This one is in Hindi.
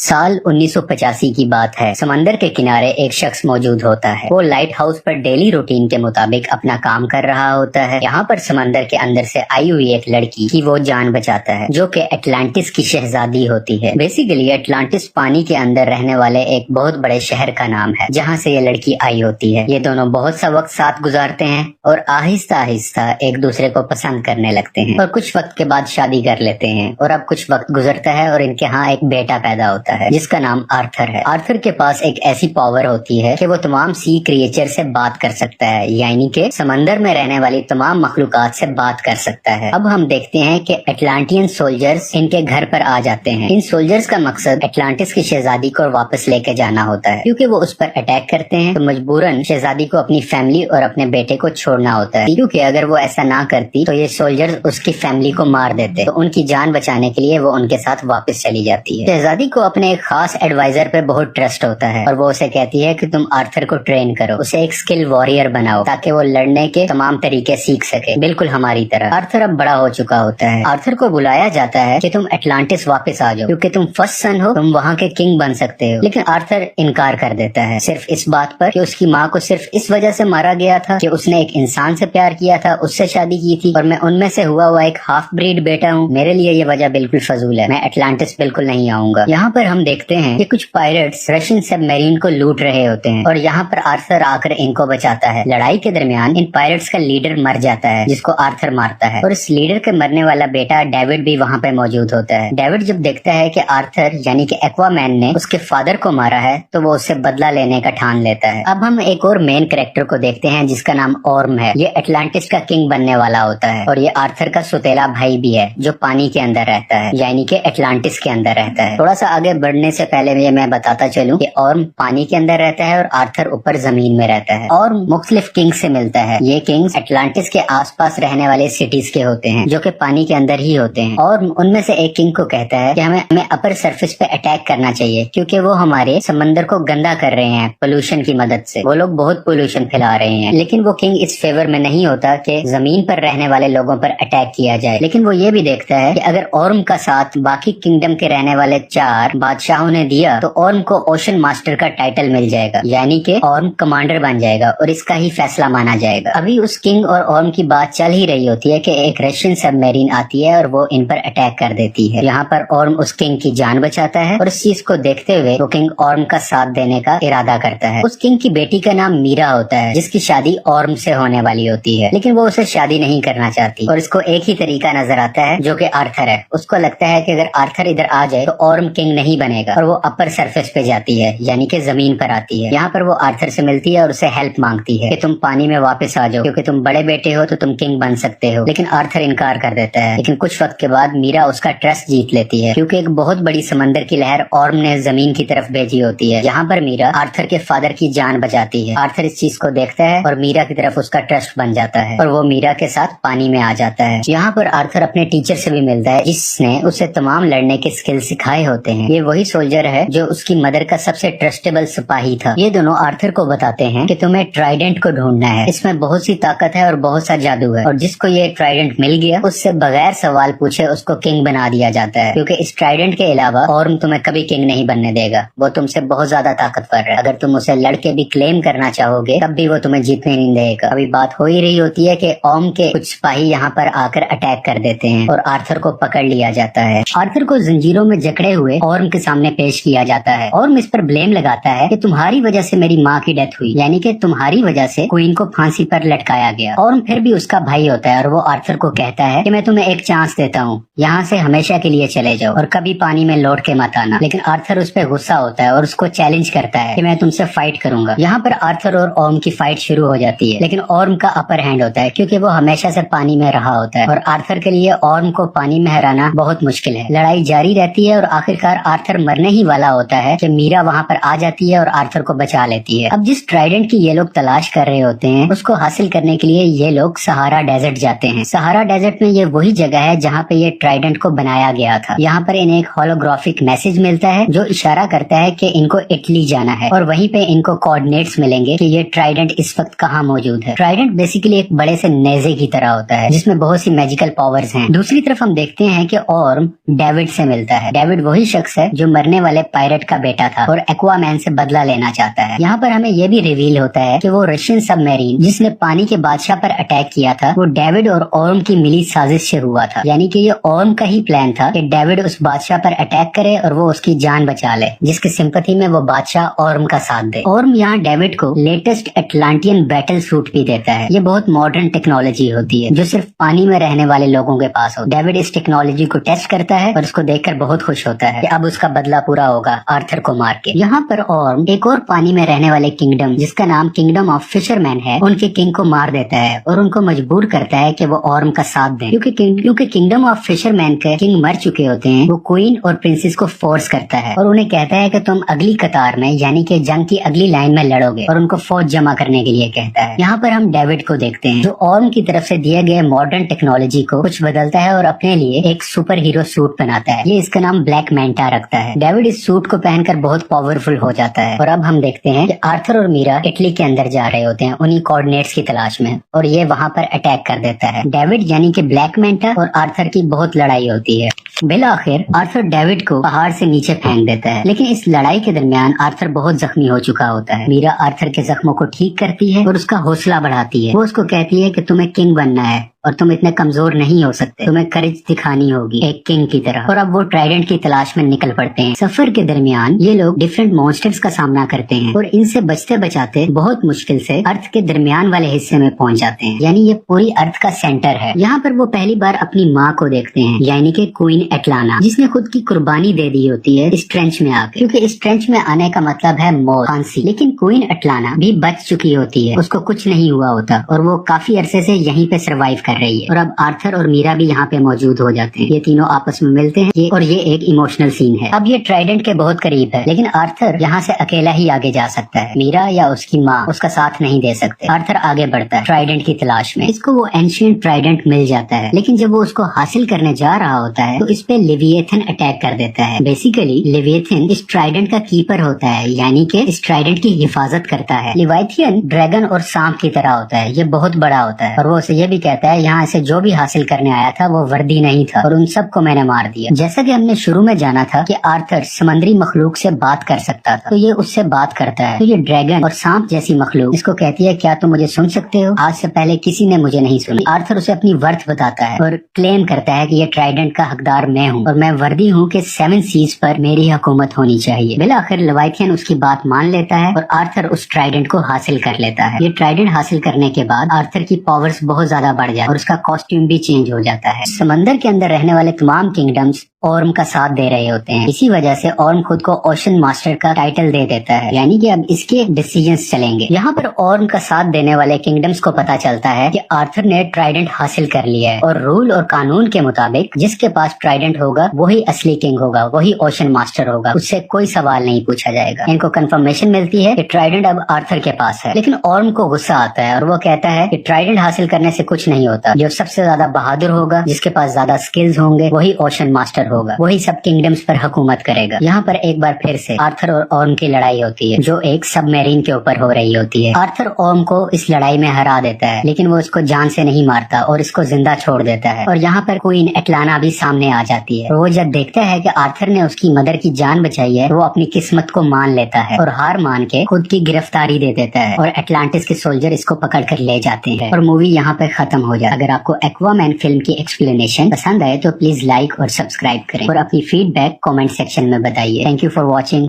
साल 1985 की बात है। समंदर के किनारे एक शख्स मौजूद होता है। वो लाइट हाउस पर डेली रूटीन के मुताबिक अपना काम कर रहा होता है। यहाँ पर समंदर के अंदर से आई हुई एक लड़की की वो जान बचाता है, जो कि एटलांटिस की शहजादी होती है। बेसिकली एटलांटिस पानी के अंदर रहने वाले एक बहुत बड़े शहर का नाम है, जहाँ से ये लड़की आई होती है। ये दोनों बहुत सा वक्त साथ गुजारते हैं और आहिस्ता आहिस्ता एक दूसरे को पसंद करने लगते हैं और कुछ वक्त के बाद शादी कर लेते हैं। और अब कुछ वक्त गुजरता है और इनके यहाँ एक बेटा पैदा होता है जिसका नाम आर्थर है। आर्थर के पास एक ऐसी पावर होती है कि वो तमाम सी क्रिएचर से बात कर सकता है, यानी कि समंदर में रहने वाली तमाम मखलूकात से बात कर सकता है। अब हम देखते हैं कि एटलांटियन सोल्जर्स इनके घर पर आ जाते हैं। इन सोल्जर्स का मकसद एटलांटिस की शहजादी को वापस लेके जाना होता है, क्योंकि वो उस पर अटैक करते हैं तो मजबूरन शहजादी को अपनी फैमिली और अपने बेटे को छोड़ना होता है, क्योंकि अगर वो ऐसा ना करती तो ये सोल्जर्स उसकी फैमिली को मार देते। तो उनकी जान बचाने के लिए वो उनके साथ वापस चली जाती है। शहजादी को अपने एक खास एडवाइजर पे बहुत ट्रस्ट होता है और वो उसे कहती है कि तुम आर्थर को ट्रेन करो, उसे एक स्किल वॉरियर बनाओ ताकि वो लड़ने के तमाम तरीके सीख सके, बिल्कुल हमारी तरह। आर्थर अब बड़ा हो चुका होता है। आर्थर को बुलाया जाता है कि तुम एटलांटिस वापस आ जाओ, क्योंकि तुम फर्स्ट सन हो, तुम वहाँ के किंग बन सकते हो। लेकिन आर्थर इनकार कर देता है, सिर्फ इस बात पर कि उसकी माँ को सिर्फ इस वजह से मारा गया था कि उसने एक इंसान से प्यार किया था, उससे शादी की थी और मैं उनमें से हुआ हुआ एक हाफ ब्रीड बेटा हूँ। मेरे लिए ये वजह बिल्कुल फजूल है, मैं एटलांटिस बिल्कुल नहीं आऊंगा। यहाँ पर हम देखते हैं कि कुछ पायरेट्स रशियन सबमरीन को लूट रहे होते हैं और यहाँ पर आर्थर आकर इनको बचाता है। लड़ाई के दरमियान इन पायरेट्स का लीडर मर जाता है, जिसको आर्थर मारता है, और इस लीडर के मरने वाला बेटा डेविड भी वहाँ पे मौजूद होता है। डेविड जब देखता है कि आर्थर यानी कि एक्वामैन ने उसके फादर को मारा है तो वो उससे बदला लेने का ठान लेता है। अब हम एक और मेन कैरेक्टर को देखते हैं जिसका नाम ऑर्म है। ये एटलांटिस का किंग बनने वाला होता है और ये आर्थर का सुतेला भाई भी है, जो पानी के अंदर रहता है, यानी कि एटलांटिस के अंदर रहता है। थोड़ा सा आगे बढ़ने से पहले ये मैं बताता चलूं कि ऑर्म पानी के अंदर रहता है और आर्थर ऊपर जमीन में रहता है। ऑर्म मुख्तलिफ किंग से मिलता है। ये किंग्स एटलांटिस के आसपास रहने वाले सिटीज के होते हैं, जो कि पानी के अंदर ही होते हैं। और उनमें से एक किंग को कहता है कि हमें अपर सरफेस पे अटैक करना चाहिए, क्योंकि वो हमारे समंदर को गंदा कर रहे हैं पोल्यूशन की मदद से। वो लोग बहुत पोल्यूशन फैला रहे हैं। लेकिन वो किंग इस फेवर में नहीं होता कि जमीन पर रहने वाले लोगों पर अटैक किया जाए। लेकिन वो ये भी देखता है कि अगर ऑर्म का साथ बाकी किंगडम के रहने वाले 4 बादशाहों ने दिया तो ऑर्म को ओशन मास्टर का टाइटल मिल जाएगा, यानी कि ऑर्म कमांडर बन जाएगा और इसका ही फैसला माना जाएगा। अभी उस किंग और ऑर्म की बात चल ही रही होती है कि एक रशियन सबमरीन आती है और वो इन पर अटैक कर देती है। यहाँ पर ऑर्म उस किंग की जान बचाता है और इस चीज को देखते हुए वो किंग ऑर्म का साथ देने का इरादा करता है। उस किंग की बेटी का नाम मीरा होता है, जिसकी शादी ऑर्म से होने वाली होती है, लेकिन वो उसे शादी नहीं करना चाहती और इसको एक ही तरीका नजर आता है, जो कि आर्थर है। उसको लगता है कि अगर आर्थर इधर आ जाए तो ऑर्म किंग नहीं बनेगा और वो अपर सरफेस पे जाती है, यानी कि जमीन पर आती है। यहाँ पर वो आर्थर से मिलती है और उसे हेल्प मांगती है कि तुम पानी में वापस आ जाओ, क्योंकि तुम बड़े बेटे हो तो तुम किंग बन सकते हो। लेकिन आर्थर इनकार कर देता है। लेकिन कुछ वक्त के बाद मीरा उसका ट्रस्ट जीत लेती है, क्योंकि एक बहुत बड़ी समंदर की लहर ऑर्म ने जमीन की तरफ भेजी होती है। यहाँ पर मीरा आर्थर के फादर की जान बचाती है। आर्थर इस चीज को देखता है और मीरा की तरफ उसका ट्रस्ट बन जाता है और वो मीरा के साथ पानी में आ जाता है। यहाँ पर आर्थर अपने टीचर से भी मिलता है, जिसने उसे तमाम लड़ने के स्किल सिखाए होते हैं। ये वही सोल्जर है जो उसकी मदर का सबसे ट्रस्टेबल सिपाही था। ये दोनों आर्थर को बताते हैं कि तुम्हें ट्राइडेंट को ढूंढना है, इसमें बहुत सी ताकत है और बहुत सा जादू है, और जिसको ये ट्राइडेंट मिल गया उससे बगैर सवाल पूछे उसको किंग बना दिया जाता है, क्योंकि इस ट्राइडेंट के अलावा ऑर्म तुम्हें कभी किंग नहीं बनने देगा। वो तुमसे बहुत ज्यादा ताकतवर है। अगर तुम उसे लड़के भी क्लेम करना चाहोगे तब भी वो तुम्हें जीतने नहीं देगा। अभी बात हो ही रही होती है कि ऑर्म के कुछ सिपाही यहाँ पर आकर अटैक कर देते हैं और आर्थर को पकड़ लिया जाता है। आर्थर को जंजीरों में जकड़े हुए ऑर्म के सामने पेश किया जाता है। ऑर्म इस पर ब्लेम लगाता है कि तुम्हारी वजह से मेरी माँ की डेथ हुई, यानी कि तुम्हारी वजह से क्वीन को फांसी पर लटकाया गया। ऑर्म फिर भी उसका भाई होता है और वो आर्थर को कहता है कि मैं तुम्हें एक चांस देता हूँ, यहाँ से हमेशा के लिए चले जाओ और कभी पानी में लौट के मत आना। लेकिन आर्थर उस पर गुस्सा होता है और उसको चैलेंज करता है कि मैं तुमसे फाइट करूंगा। यहाँ पर आर्थर और ऑर्म की फाइट शुरू हो जाती है, लेकिन ऑर्म का अपर हैंड होता है, क्योंकि वो हमेशा से पानी में रहा होता है और आर्थर के लिए ऑर्म को पानी में हराना बहुत मुश्किल है। लड़ाई जारी रहती है और आखिरकार आर्थर मरने ही वाला होता है कि मीरा वहाँ पर आ जाती है और आर्थर को बचा लेती है। अब जिस ट्राइडेंट की ये लोग तलाश कर रहे होते हैं उसको हासिल करने के लिए ये लोग सहारा डेजर्ट जाते हैं। सहारा डेजर्ट में ये वही जगह है जहाँ पे ये ट्राइडेंट को बनाया गया था। यहाँ पर इन्हें एक होलोग्राफिक मैसेज मिलता है जो इशारा करता है कि इनको इटली जाना है और वहीं पे इनको कोऑर्डिनेट्स मिलेंगे कि ये ट्राइडेंट इस वक्त कहाँ मौजूद है। ट्राइडेंट बेसिकली एक बड़े से नेजे की तरह होता है जिसमें बहुत सी मैजिकल पावर्स हैं। दूसरी तरफ हम देखते हैं कि ऑर्म डेविड से मिलता है। डेविड वही शख्स है जो मरने वाले पायरेट का बेटा था और एक्वामैन से बदला लेना चाहता है। यहाँ पर हमें ये भी रिवील होता है कि वो रशियन सबमरीन जिसने पानी के बादशाह पर अटैक किया था वो डेविड और ऑर्म की मिली साजिश से हुआ था। यानी कि ये ऑर्म का ही प्लान था कि डेविड उस बादशाह पर अटैक करे और वो उसकी जान बचा ले, जिसकी सिंपैथी में वो बादशाह ऑर्म का साथ दे। ऑर्म यहाँ डेविड को लेटेस्ट एटलांटियन बैटल सूट भी देता है। ये बहुत मॉडर्न टेक्नोलॉजी होती है जो सिर्फ पानी में रहने वाले लोगों के पास हो। डेविड इस टेक्नोलॉजी को टेस्ट करता है और उसको देखकर बहुत खुश होता है कि अब उसका बदला पूरा होगा आर्थर को मार के। यहाँ पर ऑर्म एक और पानी में रहने वाले किंगडम जिसका नाम किंगडम ऑफ फिशरमैन है उनके किंग को मार देता है और उनको मजबूर करता है कि वो ऑर्म का साथ दें, क्योंकि किंगडम ऑफ फिशरमैन के किंग मर चुके होते हैं। वो क्वीन और प्रिंसेस को फोर्स करता है और उन्हें कहता है कि तुम अगली कतार में यानी कि जंग की अगली लाइन में लड़ोगे और उनको फौज जमा करने के लिए कहता है। यहाँ पर हम डेविड को देखते हैं जो ऑर्म की तरफ से दिए गए मॉडर्न टेक्नोलॉजी को कुछ बदलता है और अपने लिए एक सुपर हीरो सूट बनाता है। ये इसका नाम ब्लैक मैंटा रखता है। डेविड इस सूट को पहनकर बहुत पावरफुल हो जाता है और अब हम देखते हैं कि आर्थर और मीरा इटली के अंदर जा रहे होते हैं उन्हीं कोऑर्डिनेट्स की तलाश में और ये वहाँ पर अटैक कर देता है। डेविड यानी कि ब्लैक मैंटा और आर्थर की बहुत लड़ाई होती है। बिलाखिर आर्थर डेविड को पहाड़ से नीचे फेंक देता है, लेकिन इस लड़ाई के दरमियान आर्थर बहुत जख्मी हो चुका होता है। मीरा आर्थर के जख्मों को ठीक करती है और उसका हौसला बढ़ाती है। वो उसको कहती है कि तुम्हें किंग बनना है और तुम इतने कमजोर नहीं हो सकते, तुम्हें करेज दिखानी होगी एक किंग की तरह। और अब वो ट्राइडेंट की तलाश में निकल पड़ते हैं। सफर के दरमियान ये लोग डिफरेंट मॉन्स्टर्स का सामना करते हैं और इनसे बचते बचाते बहुत मुश्किल से अर्थ के दरमियान वाले हिस्से में पहुंच जाते हैं, यानी ये पूरी अर्थ का सेंटर है। यहाँ पर वो पहली बार अपनी माँ को देखते हैं, यानी कि क्वीन एटलाना, जिसने खुद की कुर्बानी दे दी होती है इस ट्रेंच में आकर, क्योंकि इस ट्रेंच में आने का मतलब है मौत, फांसी। लेकिन क्वीन एटलाना भी बच चुकी होती है, उसको कुछ नहीं हुआ होता और वो काफी अरसे से यहीं पे सर्वाइव कर रही है। और अब आर्थर और मीरा भी यहाँ पे मौजूद हो जाते हैं। ये तीनों आपस में मिलते हैं और ये एक इमोशनल सीन है। अब ये ट्राइडेंट के बहुत करीब है, लेकिन आर्थर यहाँ से अकेला ही आगे जा सकता है। मीरा या उसकी माँ उसका साथ नहीं दे सकते। आर्थर आगे बढ़ता है ट्राइडेंट की तलाश में। इसको वो एंशिएंट ट्राइडेंट मिल जाता है, लेकिन जब वो उसको हासिल करने जा रहा होता है तो इस पे लिविएथन अटैक कर देता है। बेसिकली लिविएथन इस ट्राइडेंट का कीपर होता है, यानी कि इस ट्राइडेंट की हिफाजत करता है। लिवाइथियन ड्रैगन और सांप की तरह होता है, ये बहुत बड़ा होता है और वो उसे ये भी कहता है यहाँ से जो भी हासिल करने आया था वो वर्दी नहीं था और उन सबको मैंने मार दिया। जैसा कि हमने शुरू में जाना था कि आर्थर समुद्री मखलूक से बात कर सकता था, तो ये उससे बात करता है। तो ये ड्रैगन और सांप जैसी मखलूक इसको कहती है क्या तुम मुझे सुन सकते हो? आज से पहले किसी ने मुझे नहीं सुनी। आर्थर उसे अपनी वर्थ बताता है और क्लेम करता है कि ये ट्राइडेंट का हकदार मैं हूँ और मैं वर्दी हूँ कि 7 सीज पर मेरी हुकूमत होनी चाहिए। बिलाखिर लेवाइथियन उसकी बात मान लेता है और आर्थर उस ट्राइडेंट को हासिल कर लेता है। ये ट्राइडेंट हासिल करने के बाद आर्थर की पावर्स बहुत ज्यादा बढ़ जाती है और उसका कॉस्ट्यूम भी चेंज हो जाता है। समंदर के अंदर रहने वाले तमाम किंगडम्स ऑर्म का साथ दे रहे होते हैं। इसी वजह से ऑर्म खुद को ओशन मास्टर का टाइटल दे देता है, यानी कि अब इसके डिसीजंस चलेंगे। यहाँ पर ऑर्म का साथ देने वाले किंगडम्स को पता चलता है कि आर्थर ने ट्राइडेंट हासिल कर लिया है और रूल और कानून के मुताबिक जिसके पास ट्राइडेंट होगा वही असली किंग होगा, वही ओशन मास्टर होगा, उससे कोई सवाल नहीं पूछा जाएगा। इनको कंफर्मेशन मिलती है कि ट्राइडेंट अब आर्थर के पास है, लेकिन ऑर्म को गुस्सा आता है और वो कहता है कि ट्राइडेंट हासिल करने से कुछ नहीं होता। जो सबसे ज्यादा बहादुर होगा, जिसके पास ज्यादा स्किल्स होंगे, वही ओशन मास्टर होगा, वही सब किंगडम्स पर हुकूमत करेगा। यहाँ पर एक बार फिर से आर्थर और ऑर्म की लड़ाई होती है जो एक सबमरीन के ऊपर हो रही होती है। आर्थर ऑर्म को इस लड़ाई में हरा देता है, लेकिन वो उसको जान से नहीं मारता और इसको जिंदा छोड़ देता है। और यहाँ पर क्वीन एटलाना भी सामने आ जाती है और वो जब देखता है कि आर्थर ने उसकी मदर की जान बचाई है, वो अपनी किस्मत को मान लेता है और हार मान के खुद की गिरफ्तारी दे देता है और एटलांटिस के सोल्जर इसको पकड़ कर ले जाते हैं और मूवी यहाँ पे खत्म हो जाती है। अगर आपको एक्वामैन फिल्म की एक्सप्लेनेशन पसंद आए तो प्लीज लाइक और सब्सक्राइब करें और अपनी फीडबैक कमेंट सेक्शन में बताइए। Thank you for watching.